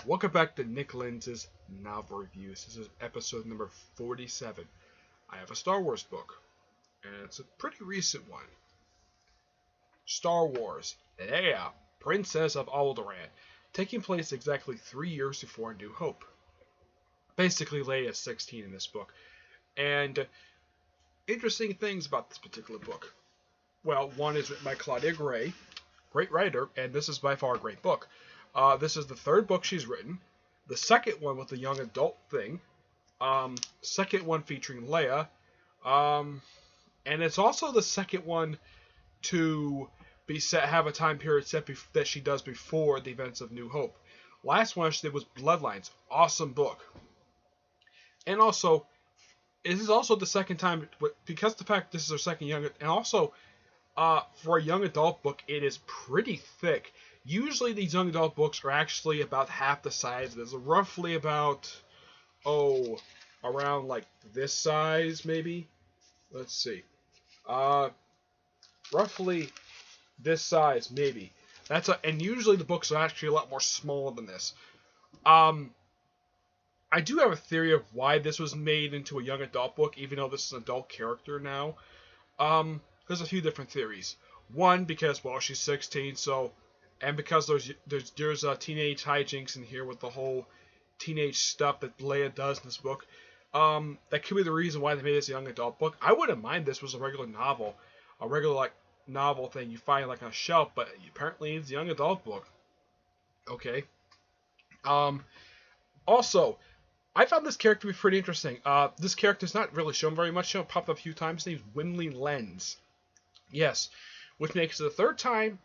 Welcome back to Nick Lenz's Novel Reviews. This is episode number 47. I have a Star Wars book, and it's a pretty recent one. Star Wars, Leia, Princess of Alderaan, taking place exactly 3 years before New Hope. Basically, Leia is 16 in this book. And interesting things about this particular book. Well, one is written by Claudia Gray, great writer, and this is by far a great book. This is the third book she's written. The second one with the young adult thing. Second one featuring Leia. And it's also the second one to be set, have a time period set that she does before the events of New Hope. Last one she did was Bloodlines. Awesome book. And also, this is also the second time, because the fact this is her second young, and also for a young adult book, it is pretty thick. Usually these young adult books are actually about half the size. There's roughly about, around like this size maybe. Let's see. Roughly this size maybe. And usually the books are actually a lot more smaller than this. I do have a theory of why this was made into a young adult book, even though this is an adult character now. There's a few different theories. One, because, well, she's 16, and because there's teenage hijinks in here with the whole teenage stuff that Leia does in this book. That could be the reason why they made this a young adult book. I wouldn't mind this was a regular novel, novel thing you find like on a shelf, but apparently it's a young adult book. Okay. Also, I found this character to be pretty interesting. This character's not really shown very much. She'll pop up a few times. His name's Lenz. Yes, which makes it the third time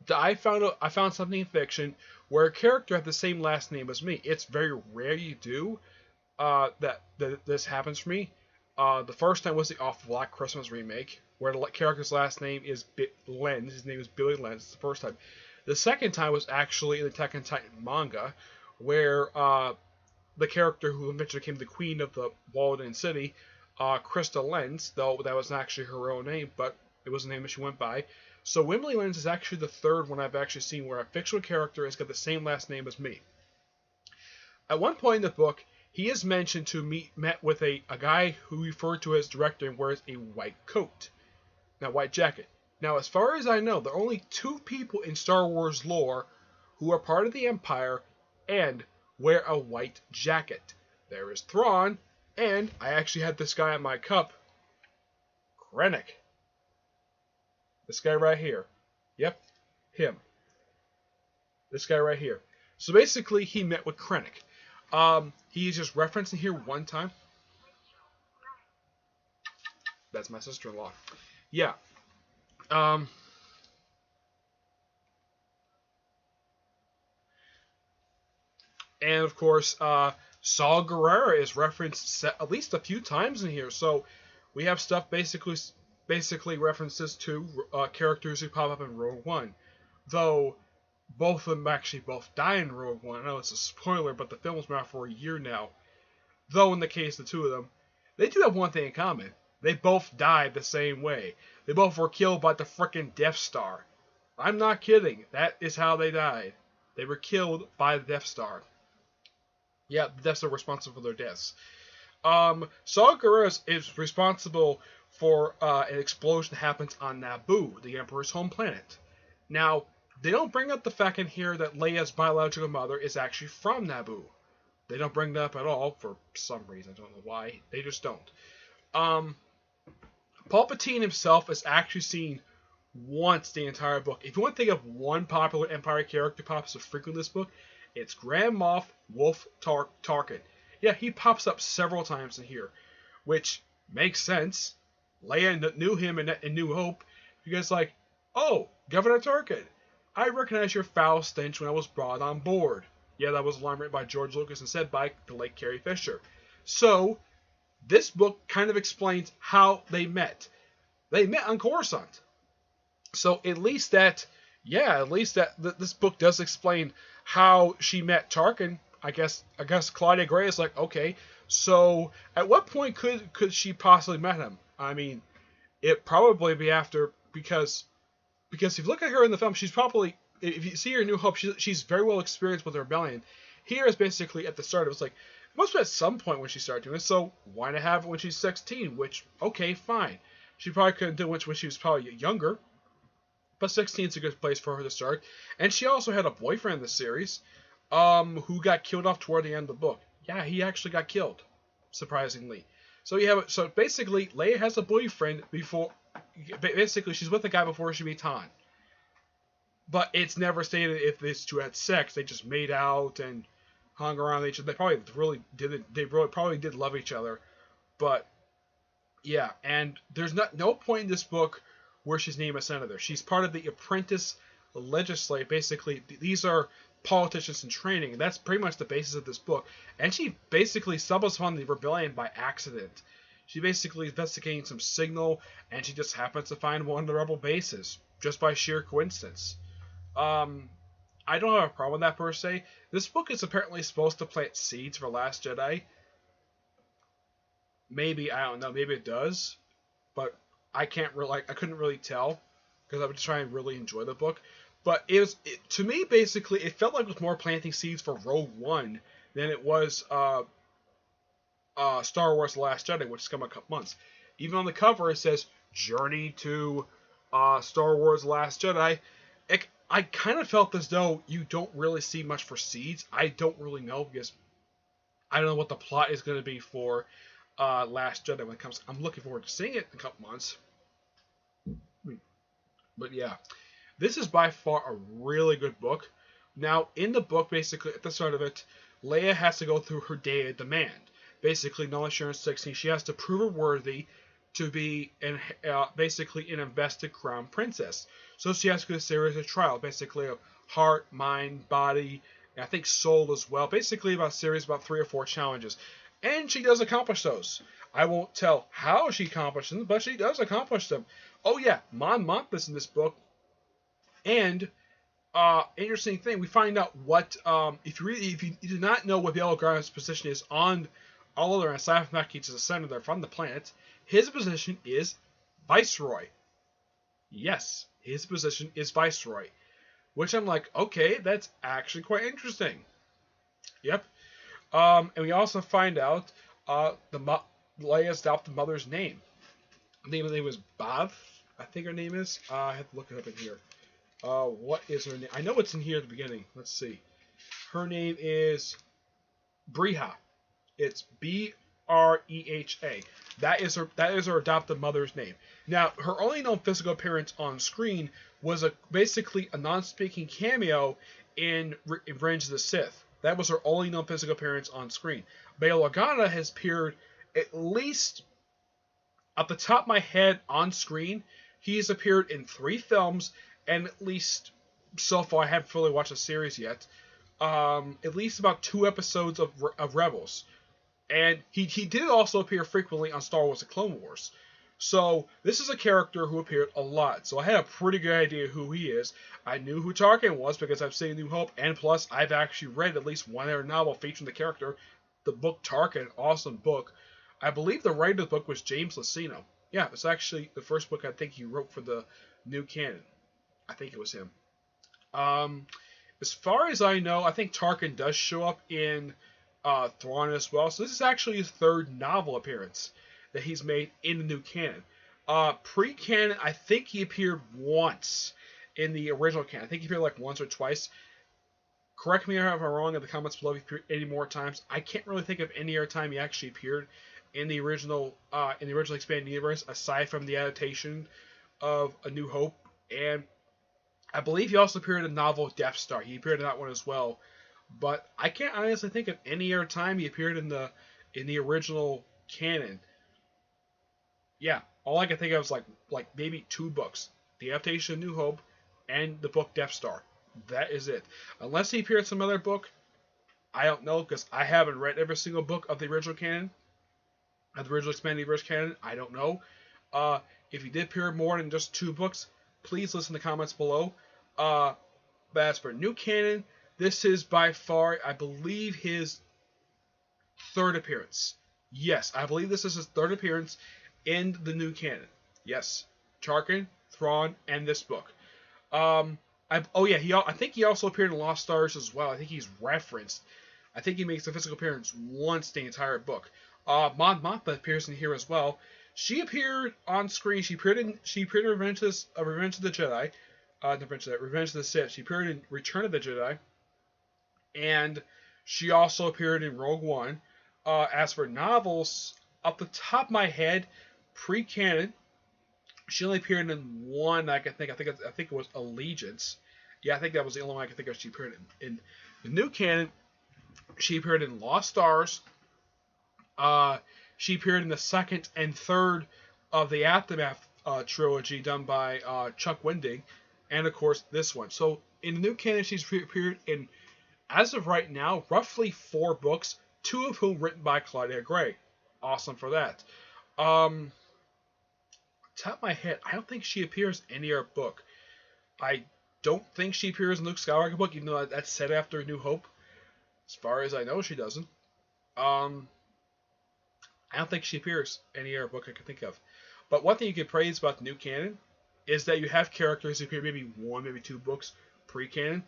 that I found something in fiction where a character had the same last name as me. It's very rare you do that this happens for me. The first time was the Off Black Christmas remake, where the character's last name is Lenz. His name is Billy Lenz. It's the first time. The second time was actually in the Attack on Titan manga, where the character who eventually became the queen of the Walden City, Krista Lenz, though that wasn't actually her real name, but it was the name that she went by. So Wimley Lenz is actually the third one I've actually seen where a fictional character has got the same last name as me. At one point in the book, he is mentioned to met with a guy who referred to as director and wears a white coat. Now, white jacket. Now, as far as I know, there are only two people in Star Wars lore who are part of the Empire and wear a white jacket. There is Thrawn, and I actually had this guy on my cup, Krennic. This guy right here. Yep, him. This guy right here. So basically, he met with Krennic. He is just referencing here one time. That's my sister-in-law. Yeah. And of course, Saw Gerrera is referenced at least a few times in here. So we have stuff basically references to characters who pop up in Rogue One. Though both of them actually both die in Rogue One. I know it's a spoiler, but the film's been out for a year now. Though in the case of the two of them, they do have one thing in common. They both died the same way. They both were killed by the frickin' Death Star. I'm not kidding. That is how they died. They were killed by the Death Star. Yeah, the Death Star responsible for their deaths. Saw Gerrera is responsible for an explosion that happens on Naboo, the Emperor's home planet. Now, they don't bring up the fact in here that Leia's biological mother is actually from Naboo. They don't bring that up at all for some reason. I don't know why. They just don't. Palpatine himself is actually seen once the entire book. If you want to think of one popular Empire character pops up frequently in this book, it's Grand Moff Wolf Tarkin. Yeah, he pops up several times in here, which makes sense. Leia knew him in New Hope because, like, oh, Governor Tarkin, I recognize your foul stench when I was brought on board. Yeah, that was a line written by George Lucas and said by the late Carrie Fisher. So, this book kind of explains how they met. They met on Coruscant. So, at least that this book does explain how she met Tarkin. I guess Claudia Gray is like, okay, so at what point could she possibly met him? I mean, it probably be after, because if you look at her in the film, she's probably if you see her in New Hope, she's very well experienced with the rebellion. Here is basically at the start. It was like, it must have been at some point when she started doing this, so why not have it when she's 16? Which, okay, fine. She probably couldn't do it when she was probably younger, but 16 is a good place for her to start. And she also had a boyfriend in the series, who got killed off toward the end of the book. Yeah, he actually got killed, surprisingly. So basically, Leia has a boyfriend before. Basically, she's with a guy before she meets Han. But it's never stated if these two had sex. They just made out and hung around each other. They probably really didn't. They really probably did love each other. But yeah, and there's no point in this book where she's named a senator. She's part of the apprentice legislature. Basically, these are politicians in training, and that's pretty much the basis of this book. And she basically stumbles upon the rebellion by accident. She basically investigating some signal, and she just happens to find one of the rebel bases just by sheer coincidence. I don't have a problem with that per se. This book is apparently supposed to plant seeds for Last Jedi. Maybe, I don't know, maybe it does, but I couldn't really tell because I was just trying to really enjoy the book. But to me, basically, it felt like it was more planting seeds for Rogue One than it was Star Wars: The Last Jedi, which is coming in a couple months. Even on the cover, it says "Journey to Star Wars: The Last Jedi." I kind of felt as though you don't really see much for seeds. I don't really know because I don't know what the plot is going to be for Last Jedi when it comes. I'm looking forward to seeing it in a couple months. But yeah, this is by far a really good book. Now, in the book, basically, at the start of it, Leia has to go through her day of demand. Basically, now that she's 16, she has to prove her worthy to be basically an invested crown princess. So she has to go through a series of trials, basically of heart, mind, body, and I think soul as well. Basically, about a series about 3 or 4 challenges. And she does accomplish those. I won't tell how she accomplished them, but she does accomplish them. Oh yeah, Mon Mothma's in this book. And interesting thing, we find out what if you do not know what Alderaa's position is on Alderaan, aside from the fact he's a senator from the planet, his position is Viceroy. Yes, his position is Viceroy. Which I'm like, okay, that's actually quite interesting. Yep. And we also find out Leia's adopted mother's name. The name was Bav, I think her name is. I have to look it up in here. What is her name? I know it's in here at the beginning. Let's see. Her name is Breha. It's Breha. That is her adopted mother's name. Now, her only known physical appearance on screen was basically a non-speaking cameo in Revenge of the Sith. That was her only known physical appearance on screen. Bail Organa has appeared at least, at the top of my head, on screen. He's appeared in 3 films, and at least, so far, I haven't really watched the series yet, at least about 2 episodes of Rebels. And he did also appear frequently on Star Wars: The Clone Wars. So, this is a character who appeared a lot. So, I had a pretty good idea who he is. I knew who Tarkin was because I've seen New Hope, and plus, I've actually read at least one other novel featuring the character, the book Tarkin, awesome book. I believe the writer of the book was James Luceno. Yeah, it's actually the first book I think he wrote for the new canon. I think it was him. As far as I know, I think Tarkin does show up in Thrawn as well. So this is actually his 3rd novel appearance that he's made in the new canon. Pre-canon, I think he appeared once in the original canon. I think he appeared like once or twice. Correct me if I'm wrong in the comments below if he appeared any more times. I can't really think of any other time he actually appeared in the original expanded universe, aside from the adaptation of A New Hope. And I believe he also appeared in the novel Death Star. He appeared in that one as well. But I can't honestly think of any other time he appeared in the original canon. Yeah, all I can think of is like maybe 2 books: the adaptation of New Hope and the book Death Star. That is it. Unless he appeared in some other book, I don't know, because I haven't read every single book of the original canon, of the original expanded universe canon. I don't know. If he did appear more than just 2 books, please listen in the comments below. But as for new canon, this is by far, I believe, his 3rd appearance. Yes, I believe this is his 3rd appearance in the new canon. Yes, Tarkin, Thrawn, and this book. Oh yeah, I think he also appeared in Lost Stars as well. I think he's referenced. I think he makes a physical appearance once the entire book. Mon Mothma appears in here as well. She appeared on screen. She appeared in Revenge of the Jedi. Revenge of the Sith. She appeared in Return of the Jedi, and she also appeared in Rogue One. As for novels, off the top of my head, pre-canon, she only appeared in one. I think it was Allegiance. Yeah, I think that was the only one I could think of. She appeared in the new canon. She appeared in Lost Stars. She appeared in the second and third of the Aftermath trilogy done by Chuck Wendig, and of course this one. So in the new canon, she's appeared in, as of right now, roughly 4 books, 2 of whom written by Claudia Gray. Awesome for that. Top of my head, I don't think she appears in any other book. I don't think she appears in Luke Skywalker book, even though that's set after New Hope. As far as I know, she doesn't. I don't think she appears in any other book I can think of. But one thing you can praise about the new canon is that you have characters who appear maybe 1, maybe 2 books pre-canon.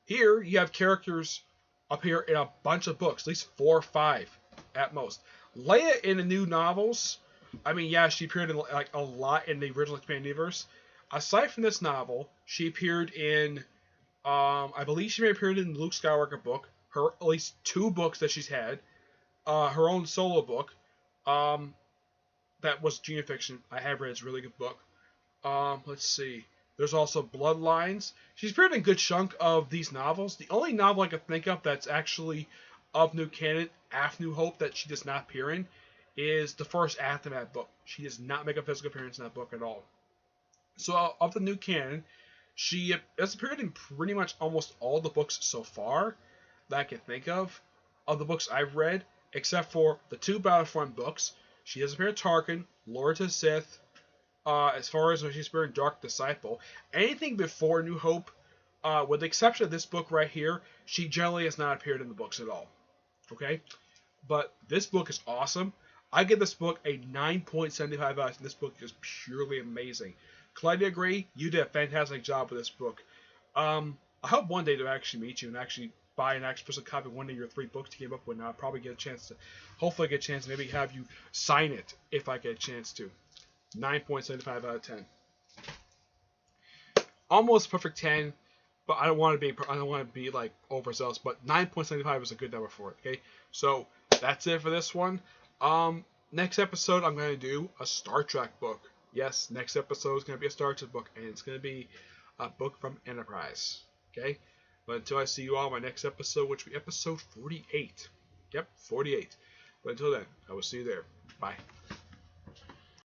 Here, you have characters appear in a bunch of books, at least 4 or 5 at most. Leia in the new novels, I mean, yeah, she appeared in like a lot in the original expanded universe. Aside from this novel, she appeared in, I believe she may have appeared in the Luke Skywalker book, her at least 2 books that she's had, her own solo book, that was Gene Fiction. I have read, it's a really good book. Let's see. There's also Bloodlines. She's appeared in a good chunk of these novels. The only novel I can think of that's actually of new canon, after New Hope, that she does not appear in is the first Aftermath book. She does not make a physical appearance in that book at all. So of the new canon, she has appeared in pretty much almost all the books so far that I can think of the books I've read, except for the 2 Battlefront books. She has appeared in Tarkin, Lord of the Sith, as far as when she's appeared in Dark Disciple. Anything before New Hope, with the exception of this book right here, she generally has not appeared in the books at all. Okay? But this book is awesome. I give this book a 9.75 out of 10. This book is purely amazing. Claudia Gray, you did a fantastic job with this book. I hope one day to actually meet you and actually buy an actual physical copy of one of your 3 books you came up with. And I'll probably get a chance to, hopefully get a chance to maybe have you sign it if I get a chance to. 9.75 out of 10. Almost perfect 10, but I don't want to be like overzealous. But 9.75 is a good number for it. Okay, so that's it for this one. Next episode I'm going to do a Star Trek book. Yes, next episode is going to be a Star Trek book, and it's going to be a book from Enterprise. Okay, but until I see you all in my next episode, which will be episode 48. Yep, 48. But until then, I will see you there. Bye.